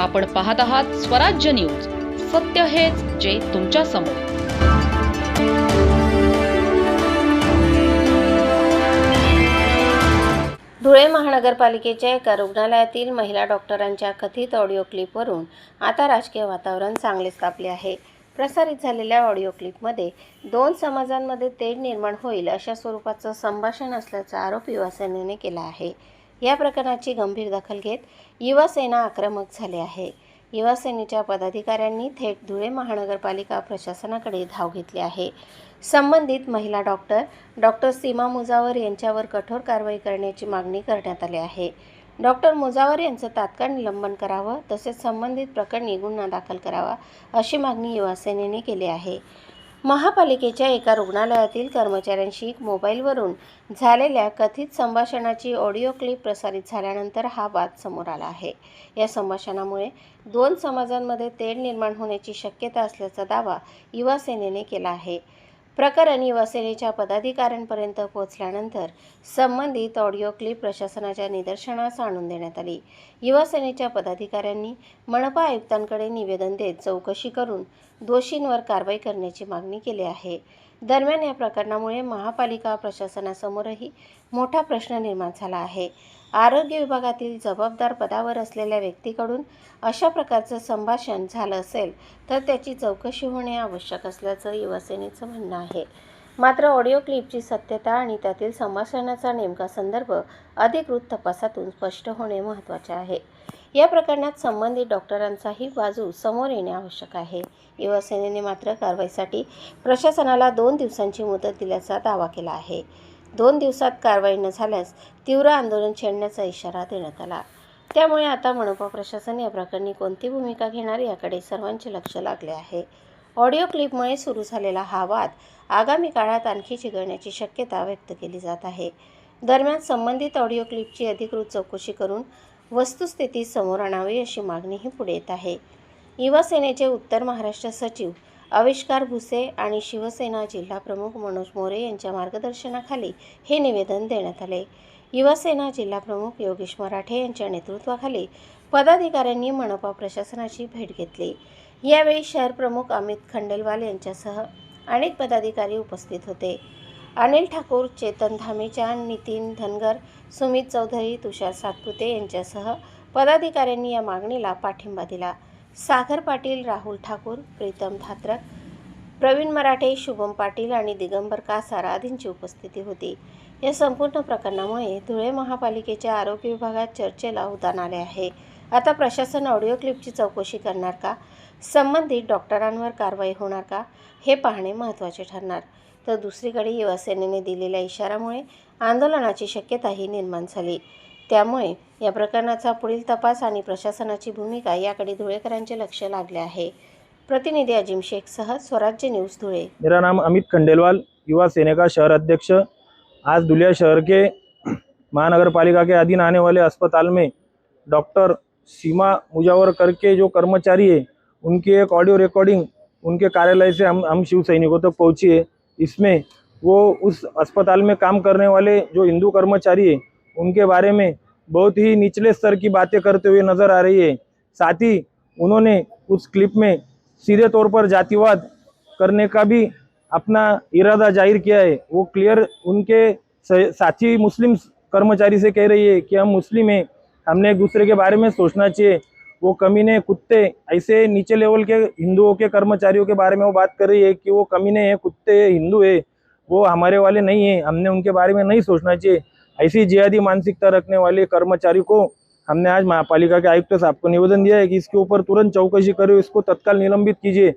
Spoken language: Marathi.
आपण पाहत आहात स्वराज्य न्यूज. सत्य हेच जे तुमच्या समोर. धुळे महानगरपालिकेच्या एका रुग्णालयातील महिला डॉक्टरांच्या कथित ऑडिओ क्लिपवरून आता राजकीय वातावरण चांगलेच तापले आहे. प्रसारित झालेल्या ऑडिओ क्लिपमध्ये दोन समाजांमध्ये तेढ निर्माण होईल अशा स्वरूपाचं संभाषण असल्याचा आरोप युवासेनेने केला आहे. या प्रकरणाची गंभीर दखल घेत युवासेना आक्रमक झाले आहे. युवासेनेच्या पदाधिकाऱ्यांनी थेट धुळे महानगरपालिका प्रशासनाकडे धाव घेतली आहे. संबंधित महिला डॉक्टर सीमा मुजावर यांच्यावर कठोर कारवाई करण्याची मागणी करण्यात आली आहे. डॉक्टर मुजावर यांचं तात्काळ निलंबन करावं तसेच संबंधित प्रकरणी गुन्हा दाखल करावा अशी मागणी युवासेनेने केली आहे. महापालिकेच्या एका रुग्णालयातील कर्मचाऱ्यांशी मोबाईलवरून झालेल्या कथित संभाषणाची ऑडिओ क्लिप प्रसारित झाल्यानंतर हा वाद समोर आला आहे. या संभाषणामुळे दोन समाजांमध्ये तेढ निर्माण होण्याची शक्यता असल्याचा दावा युवासेनेने केला आहे. प्रकरण युवासेनेच्या पदाधिकाऱ्यांपर्यंत पोहोचल्यानंतर संबंधित ऑडिओ क्लिप प्रशासनाच्या निदर्शनास आणून देण्यात आली. युवासेनेच्या पदाधिकाऱ्यांनी मनपा आयुक्तांकडे निवेदन देत चौकशी करून दोषींवर कारवाई करण्याची मागणी केली आहे. दरम्यान या प्रकरणामुळे महापालिका प्रशासनासमोरही मोठा प्रश्न निर्माण झाला आहे. आरोग्य विभागातील जबाबदार पदावर असलेल्या व्यक्तीकडून अशा प्रकारचं संभाषण झालं असेल तर त्याची चौकशी होणे आवश्यक असल्याचं युवासेनेचं म्हणणं आहे. मात्र ऑडिओ क्लिपची सत्यता आणि त्यातील संभाषणाचा नेमका संदर्भ अधिकृत तपासातून स्पष्ट होणे महत्त्वाचे आहे. या प्रकरणात संबंधित डॉक्टरांचाही बाजू समोर येणे आवश्यक आहे. युवासेनेने मात्र कारवाईसाठी प्रशासनाला 2 दिवसांची मुदत दिल्याचा दावा केला आहे. 2 दिवसात कारवाई न झाल्यास तीव्र आंदोलन छेडण्याचा इशारा देण्यात आला. त्यामुळे आता मनपा प्रशासन या प्रकरणी कोणती भूमिका घेणार याकडे सर्वांचे लक्ष लागले आहे. ऑडिओ क्लिपमुळे सुरू झालेला हा वाद आगामी काळात आणखी चिघळण्याची शक्यता व्यक्त केली जात आहे. दरम्यान संबंधित ऑडिओ क्लिपची अधिकृत चौकशी करून वस्तुस्थिती समोर आणावी अशी मागणीही पुढे येत आहे. युवासेनेचे उत्तर महाराष्ट्र सचिव आविष्कार भुसे आणि शिवसेना जिल्हाप्रमुख मनोज मोरे यांच्या मार्गदर्शनाखाली हे निवेदन देण्यात आले. युवासेना जिल्हाप्रमुख योगेश मराठे यांच्या नेतृत्वाखाली पदाधिकाऱ्यांनी मनपा प्रशासनाची भेट घेतली. यावेळी शहर प्रमुख अमित खंडेलवाल यांच्यासह अनेक पदाधिकारी उपस्थित होते. अनिल ठाकूर, चेतन धामेचान, नितीन धनगर, सुमित चौधरी, तुषार सातपुते यांच्यासह पदाधिकाऱ्यांनी या मागणीला पाठिंबा दिला. सागर पाटील, राहुल ठाकूर, प्रीतम धात्रक, प्रवीण मराठे, शुभम पाटील आणि दिगंबर कासार आदींची उपस्थिती होती. या संपूर्ण प्रकरणामुळे धुळे महापालिकेच्या आरोग्य विभागात चर्चेला उधाण आले आहे. आता प्रशासन ऑडिओ क्लिपची चौकशी करणार का? संबंधित डॉक्टरांवर कारवाई होणार का? हे पाहणे महत्त्वाचे ठरणार. तर दुसरीकडे युवासेनेने दिलेल्या इशाऱ्यामुळे आंदोलनाची शक्यताही निर्माण झाली. त्यामुळे या प्रकरणाचा पुढील तपास आणि प्रशासनाची भूमिका याकडे धुळेकरांचे लक्ष लागले आहे. प्रतिनिधी अजीम शेख सह स्वराज्य न्यूज़ धुळे। मेरा नाम अमित खंडेलवाल, युवा सेना का शहर अध्यक्ष। आज धुलिया शहर के महानगर पालिका के अधीन आने वाले अस्पताल में डॉक्टर सीमा मुजावर करके जो कर्मचारी है उनकी एक ऑडियो रिकॉर्डिंग उनके कार्यालय से हम शिव सैनिकों तक पहुंची है। इसमें वो उस अस्पताल में काम करने वाले जो हिंदू कर्मचारी है उनके बारे में बहुत ही निचले स्तर की बातें करते हुए नजर आ रही है। साथ ही उन्होंने उस क्लिप में सीधे तौर पर जातिवाद करने का भी अपना इरादा जाहिर किया है। वो क्लियर उनके साथी मुस्लिम कर्मचारी से कह रही है कि हम मुस्लिम हैं, हमने एक दूसरे के बारे में सोचना चाहिए। वो कमीने कुत्ते, ऐसे नीचे लेवल के हिंदुओं के कर्मचारियों के बारे में वो बात कर रही है कि वो कमीने हैं, कुत्ते हैं, हिंदू है, वो हमारे वाले नहीं है, हमने उनके बारे में नहीं सोचना चाहिए। ऐसी जिहादी मानसिकता रखने वाले कर्मचारी को हमने आज महापालिका के आयुक्त साहब को निवेदन दिया है कि इसके ऊपर तुरंत चौकसी करें, इसको तत्काल निलंबित कीजिए।